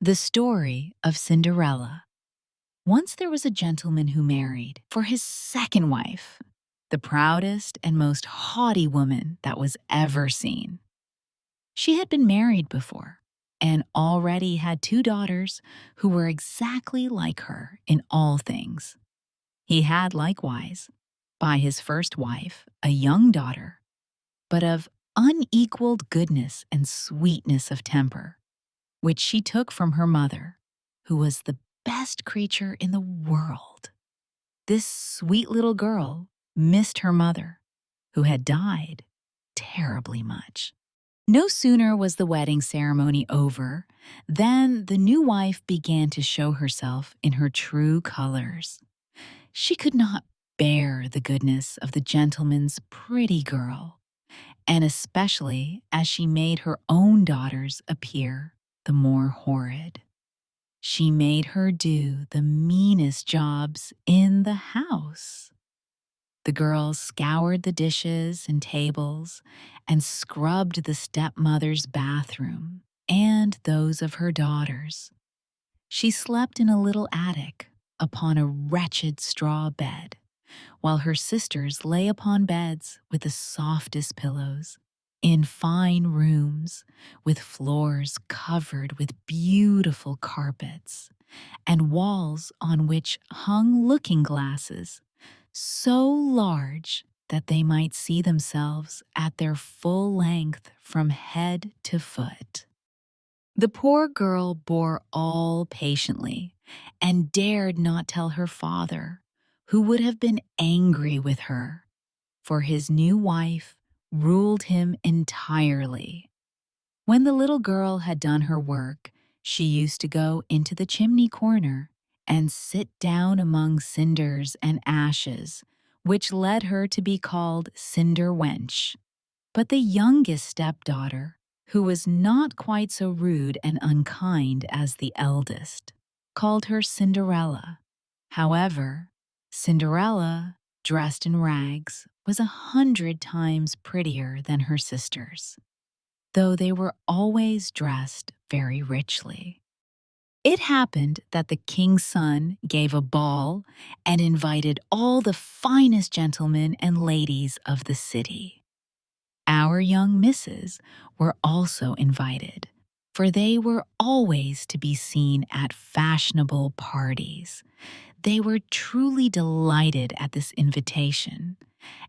The story of Cinderella. Once there was a gentleman who married for his second wife, the proudest and most haughty woman that was ever seen. She had been married before and already had two daughters who were exactly like her in all things. He had likewise, by his first wife, a young daughter, but of unequaled goodness and sweetness of temper, which she took from her mother, who was the best creature in the world. This sweet little girl missed her mother, who had died terribly much. No sooner was the wedding ceremony over than the new wife began to show herself in her true colors. She could not bear the goodness of the gentleman's pretty girl, and especially as she made her own daughters appear the more horrid. She made her do the meanest jobs in the house. The girls scoured the dishes and tables and scrubbed the stepmother's bathroom and those of her daughters. She slept in a little attic upon a wretched straw bed, while her sisters lay upon beds with the softest pillows, in fine rooms with floors covered with beautiful carpets, and walls on which hung looking glasses so large that they might see themselves at their full length from head to foot. The poor girl bore all patiently and dared not tell her father, who would have been angry with her, for his new wife ruled him entirely. When the little girl had done her work, she used to go into the chimney corner and sit down among cinders and ashes, which led her to be called Cinder Wench. But the youngest stepdaughter, who was not quite so rude and unkind as the eldest, called her Cinderella. However, Cinderella, dressed in rags, was 100 times prettier than her sisters, though they were always dressed very richly. It happened that the king's son gave a ball and invited all the finest gentlemen and ladies of the city. Our young misses were also invited, for they were always to be seen at fashionable parties. They were truly delighted at this invitation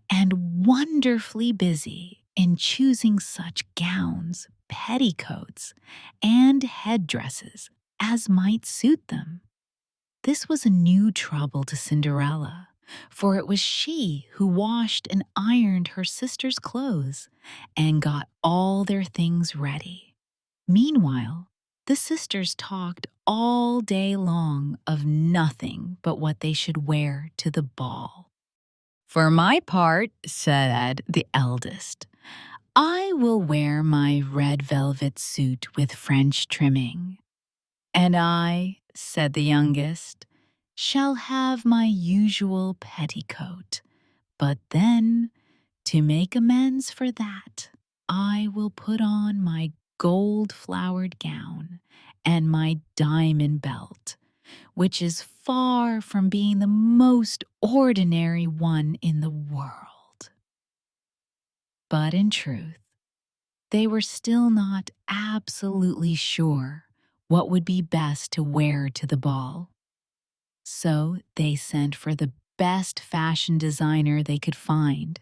and wonderfully busy in choosing such gowns, petticoats, and headdresses as might suit them. This was a new trouble to Cinderella, for it was she who washed and ironed her sisters' clothes and got all their things ready. Meanwhile, the sisters talked all day long of nothing but what they should wear to the ball. "For my part," said the eldest, "I will wear my red velvet suit with French trimming." "And I," said the youngest, "shall have my usual petticoat, but then, to make amends for that, I will put on my gold-flowered gown and my diamond belt, which is far from being the most ordinary one in the world." But in truth, they were still not absolutely sure what would be best to wear to the ball. So they sent for the best fashion designer they could find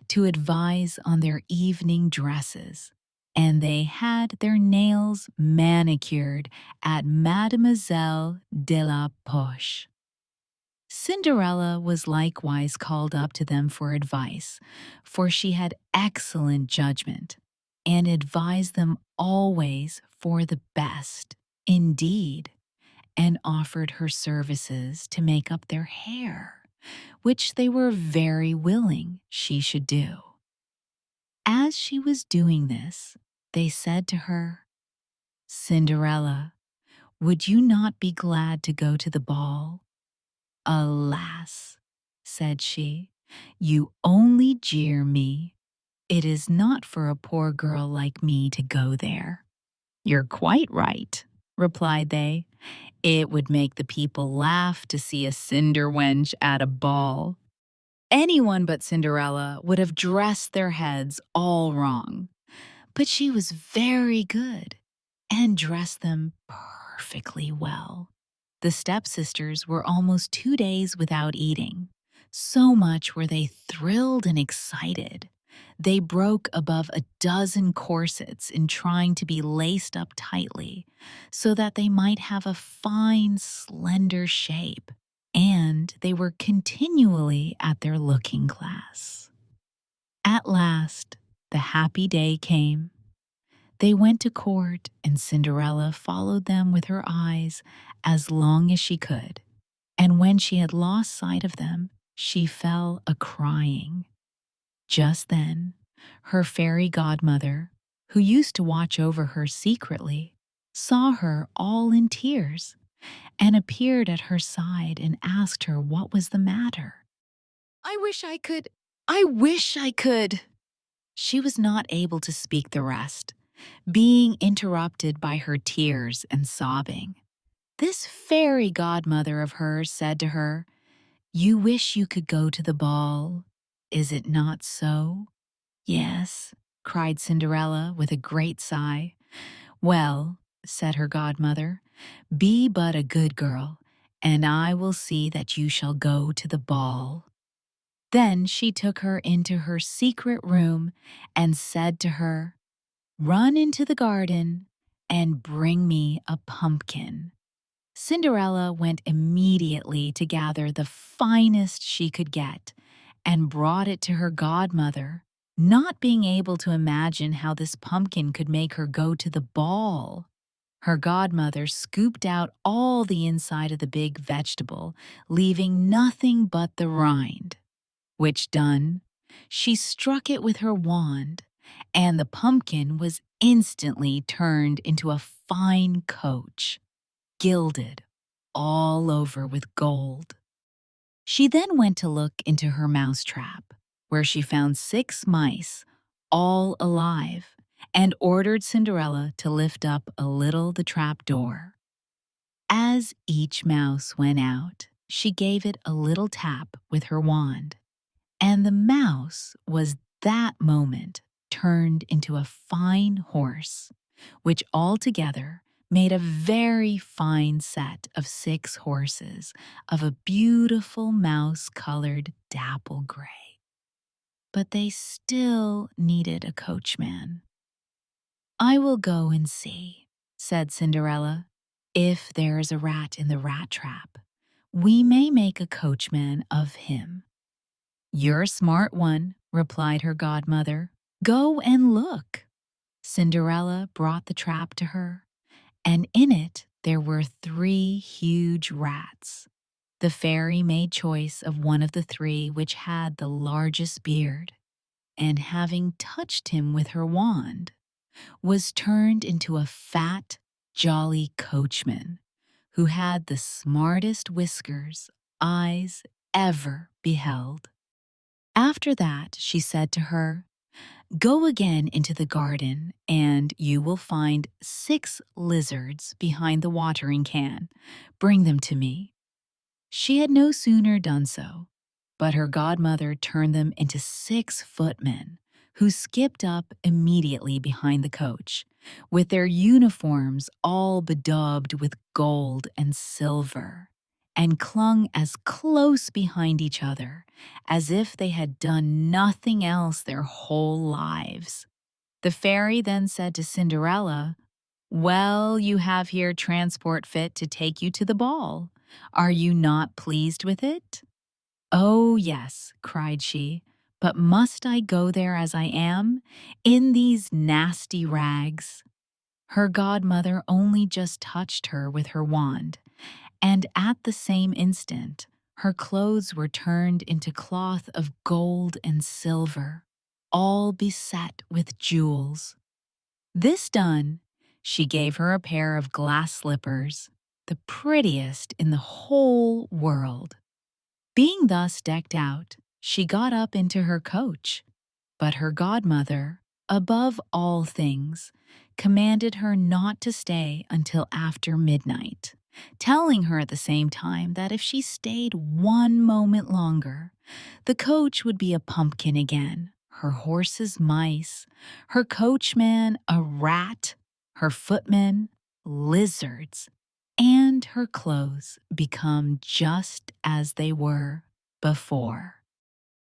to advise on their evening dresses, and they had their nails manicured at Mademoiselle de la Poche. Cinderella was likewise called up to them for advice, for she had excellent judgment, and advised them always for the best, indeed, and offered her services to make up their hair, which they were very willing she should do. As she was doing this, they said to her, "Cinderella, would you not be glad to go to the ball?" "Alas," said she, "you only jeer me. It is not for a poor girl like me to go there." "You're quite right," replied they. "It would make the people laugh to see a cinder wench at a ball." Anyone but Cinderella would have dressed their heads all wrong. But she was very good and dressed them perfectly well. The stepsisters were almost 2 days without eating. So much were they thrilled and excited. They broke above a dozen corsets in trying to be laced up tightly so that they might have a fine, slender shape. And they were continually at their looking glass. At last, the happy day came. They went to court, and Cinderella followed them with her eyes as long as she could. And when she had lost sight of them, she fell a-crying. Just then, her fairy godmother, who used to watch over her secretly, saw her all in tears, and appeared at her side and asked her what was the matter. "I wish I could! I wish I could!" She was not able to speak the rest, being interrupted by her tears and sobbing. This fairy godmother of hers said to her, "You wish you could go to the ball, is it not so?" "Yes," cried Cinderella with a great sigh. "Well," said her godmother, "be but a good girl, and I will see that you shall go to the ball." Then she took her into her secret room and said to her, "Run into the garden and bring me a pumpkin." Cinderella went immediately to gather the finest she could get and brought it to her godmother, not being able to imagine how this pumpkin could make her go to the ball. Her godmother scooped out all the inside of the big vegetable, leaving nothing but the rind. Which done, she struck it with her wand, and the pumpkin was instantly turned into a fine coach, gilded all over with gold. She then went to look into her mousetrap, where she found 6 mice, all alive, and ordered Cinderella to lift up a little the trap door. As each mouse went out, she gave it a little tap with her wand, and the mouse was that moment turned into a fine horse, which altogether made a very fine set of 6 horses of a beautiful mouse-colored dapple gray. But they still needed a coachman. "I will go and see," said Cinderella. "If there is a rat in the rat trap, we may make a coachman of him." "You're a smart one," replied her godmother. "Go and look." Cinderella brought the trap to her, and in it there were 3 huge rats. The fairy made choice of one of the 3 which had the largest beard, and having touched him with her wand, was turned into a fat, jolly coachman who had the smartest whiskers eyes ever beheld. After that, she said to her, "Go again into the garden, and you will find 6 lizards behind the watering can. Bring them to me." She had no sooner done so, but her godmother turned them into 6 footmen, who skipped up immediately behind the coach, with their uniforms all bedaubed with gold and silver, and clung as close behind each other as if they had done nothing else their whole lives. The fairy then said to Cinderella, "Well, you have here transport fit to take you to the ball. Are you not pleased with it?" "Oh, yes," cried she, "but must I go there as I am, in these nasty rags?" Her godmother only just touched her with her wand, and at the same instant her clothes were turned into cloth of gold and silver, all beset with jewels. This done, she gave her a pair of glass slippers, the prettiest in the whole world. Being thus decked out, she got up into her coach, but her godmother, above all things, commanded her not to stay until after midnight, telling her at the same time that if she stayed one moment longer, the coach would be a pumpkin again, her horses mice, her coachman a rat, her footmen lizards, and her clothes become just as they were before.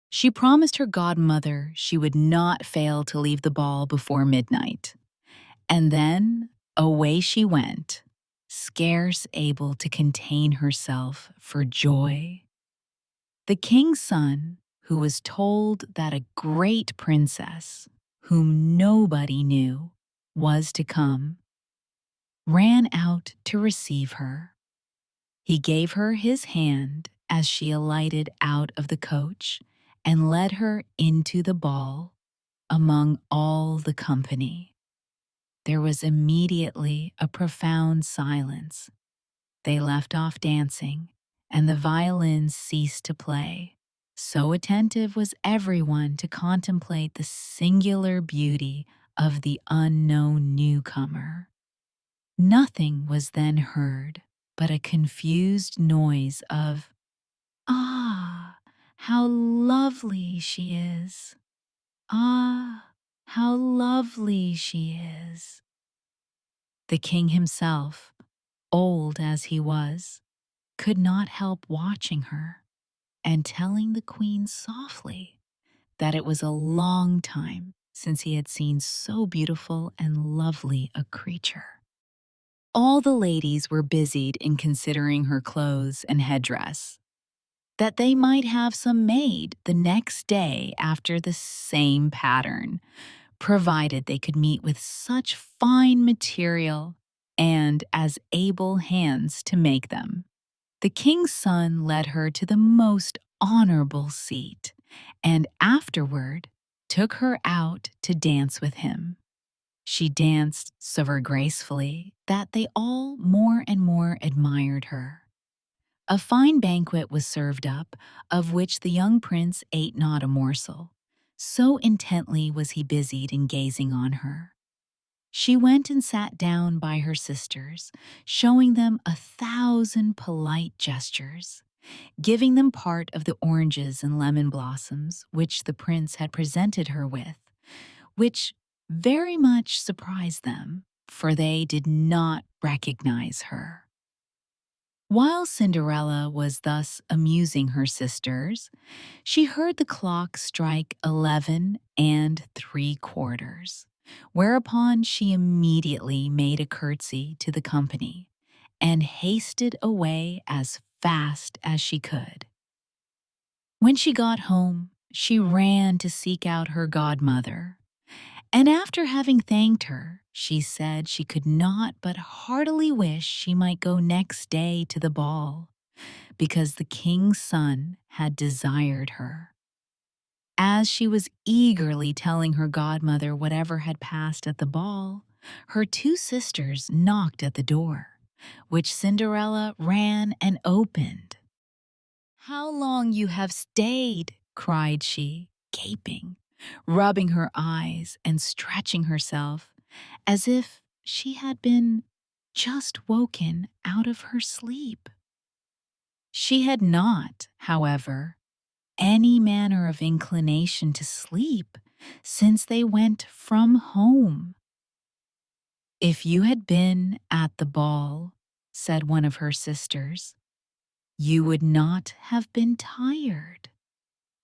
She promised her godmother she would not fail to leave the ball before midnight. And then away she went, scarce able to contain herself for joy. The king's son, who was told that a great princess, whom nobody knew, was to come, ran out to receive her. He gave her his hand as she alighted out of the coach and led her into the ball among all the company. There was immediately a profound silence. They left off dancing, and the violins ceased to play. So attentive was everyone to contemplate the singular beauty of the unknown newcomer. Nothing was then heard but a confused noise of, "Ah, how lovely she is! Ah, how lovely she is!" The king himself, old as he was, could not help watching her and telling the queen softly that it was a long time since he had seen so beautiful and lovely a creature. All the ladies were busied in considering her clothes and headdress, that they might have some made the next day after the same pattern, provided they could meet with such fine material and as able hands to make them. The king's son led her to the most honorable seat, and afterward took her out to dance with him. She danced so very gracefully that they all more and more admired her. A fine banquet was served up, of which the young prince ate not a morsel. So intently was he busied in gazing on her. She went and sat down by her sisters, showing them 1,000 polite gestures, giving them part of the oranges and lemon blossoms which the prince had presented her with, which very much surprised them, for they did not recognize her. While Cinderella was thus amusing her sisters, she heard the clock strike 11 3/4, whereupon she immediately made a curtsy to the company and hasted away as fast as she could. When she got home, she ran to seek out her godmother, and after having thanked her, she said she could not but heartily wish she might go next day to the ball, because the king's son had desired her. As she was eagerly telling her godmother whatever had passed at the ball, her two sisters knocked at the door, which Cinderella ran and opened. "How long you have stayed!" cried she, gaping, rubbing her eyes and stretching herself as if she had been just woken out of her sleep. She had not, however, any manner of inclination to sleep since they went from home. "If you had been at the ball," said one of her sisters, "you would not have been tired.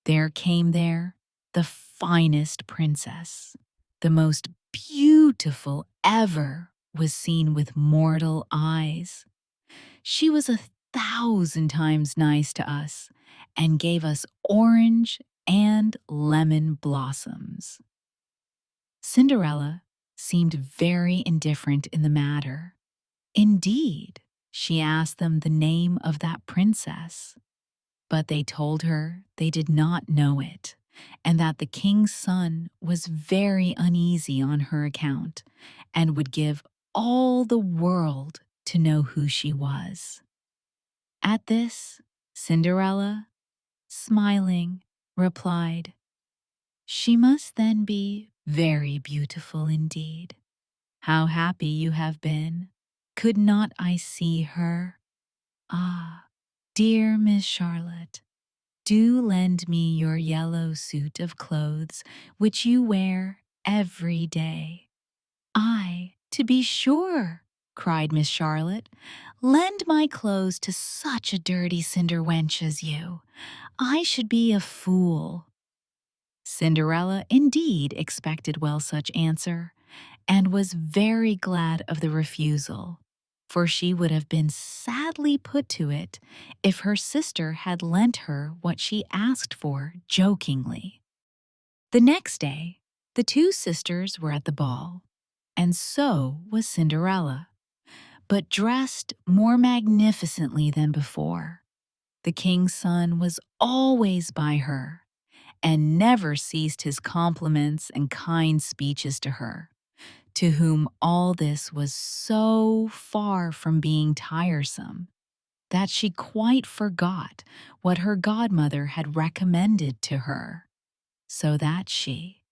There came there the finest princess, the most beautiful ever was seen with mortal eyes. She was 1,000 times nice to us and gave us orange and lemon blossoms." Cinderella seemed very indifferent in the matter. Indeed, she asked them the name of that princess, but they told her they did not know it, and that the king's son was very uneasy on her account and would give all the world to know who she was. At this, Cinderella, smiling, replied, "She must then be Very beautiful indeed. How happy you have been. Could not I see her? Ah, dear Miss Charlotte, do lend me your yellow suit of clothes which you wear every day. I, to be sure, cried Miss Charlotte. Lend my clothes to such a dirty cinder wench as you. I should be a fool. Cinderella indeed expected well such answer, and was very glad of the refusal, for she would have been sadly put to it if her sister had lent her what she asked for jokingly. The next day, the two sisters were at the ball, and so was Cinderella, but dressed more magnificently than before. The king's son was always by her, and never ceased his compliments and kind speeches to her, to whom all this was so far from being tiresome that she quite forgot what her godmother had recommended to her, so that she,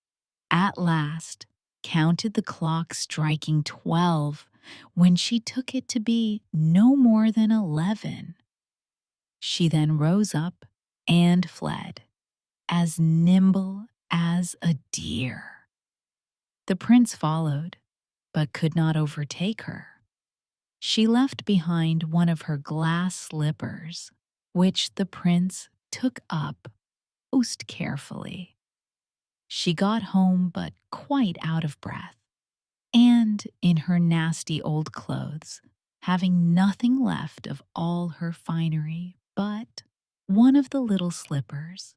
at last, counted the clock striking 12 when she took it to be no more than 11. She then rose up and fled, as nimble as a deer. The prince followed, but could not overtake her. She left behind one of her glass slippers, which the prince took up most carefully. She got home but quite out of breath, and in her nasty old clothes, having nothing left of all her finery but one of the little slippers.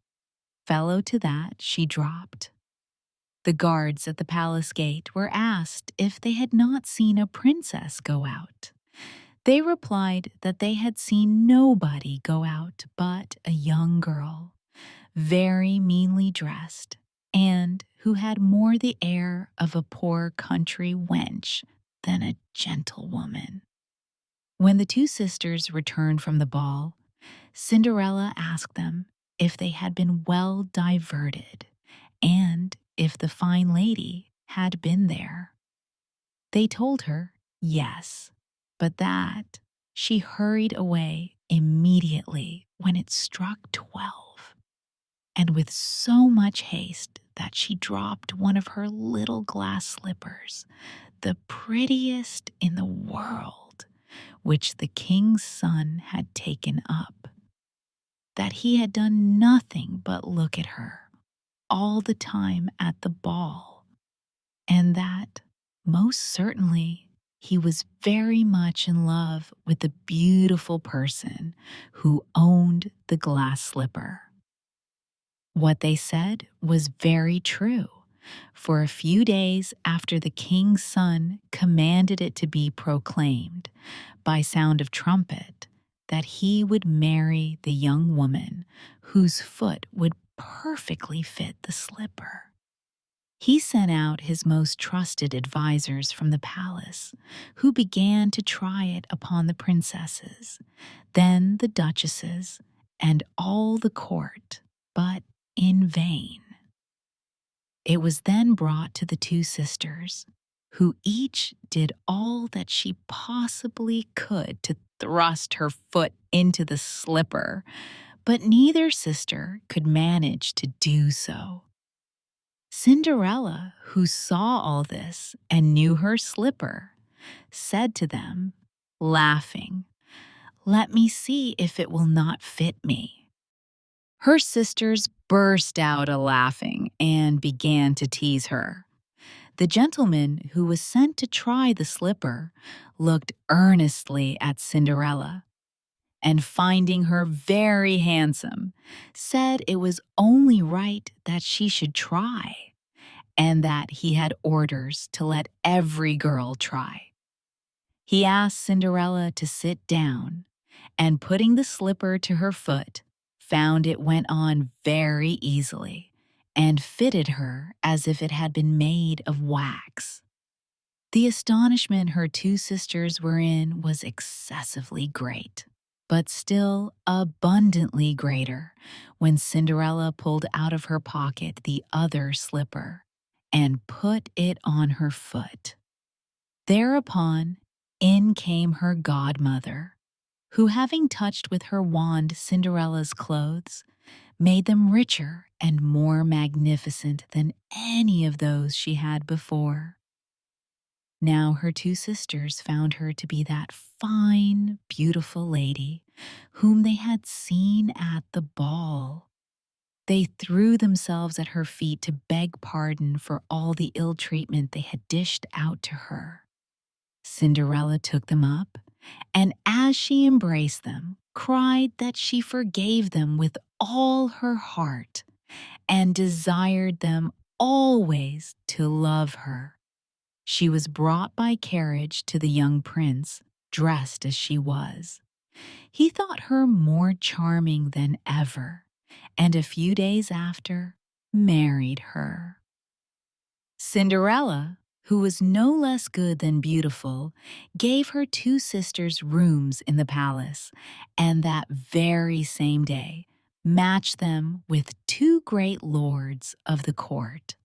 Fellow to that she dropped. The guards at the palace gate were asked if they had not seen a princess go out. They replied that they had seen nobody go out but a young girl, very meanly dressed, and who had more the air of a poor country wench than a gentlewoman. When the two sisters returned from the ball, Cinderella asked them if they had been well diverted, and if the fine lady had been there. They told her yes, but that she hurried away immediately when it struck 12, and with so much haste that she dropped one of her little glass slippers, the prettiest in the world, which the king's son had taken up. That he had done nothing but look at her all the time at the ball, and that, most certainly, he was very much in love with the beautiful person who owned the glass slipper. What they said was very true, for a few days after the king's son commanded it to be proclaimed, by sound of trumpet, that he would marry the young woman whose foot would perfectly fit the slipper. He sent out his most trusted advisers from the palace, who began to try it upon the princesses, then the duchesses, and all the court, but in vain. It was then brought to the two sisters, who each did all that she possibly could to thrust her foot into the slipper, but neither sister could manage to do so. Cinderella, who saw all this and knew her slipper, said to them, laughing, "Let me see if it will not fit me." Her sisters burst out a-laughing and began to tease her. The gentleman who was sent to try the slipper looked earnestly at Cinderella, and finding her very handsome, said it was only right that she should try, and that he had orders to let every girl try. He asked Cinderella to sit down, and putting the slipper to her foot, found it went on very easily, and fitted her as if it had been made of wax. The astonishment her two sisters were in was excessively great, but still abundantly greater when Cinderella pulled out of her pocket the other slipper, and put it on her foot. Thereupon, in came her godmother, who, having touched with her wand Cinderella's clothes, made them richer and more magnificent than any of those she had before. Now her two sisters found her to be that fine, beautiful lady whom they had seen at the ball. They threw themselves at her feet to beg pardon for all the ill treatment they had dished out to her. Cinderella took them up, and as she embraced them, cried that she forgave them with all her heart and desired them always to love her. She was brought by carriage to the young prince, dressed as she was. He thought her more charming than ever, and a few days after married her. Cinderella, who was no less good than beautiful, gave her two sisters rooms in the palace, and that very same day matched them with two great lords of the court.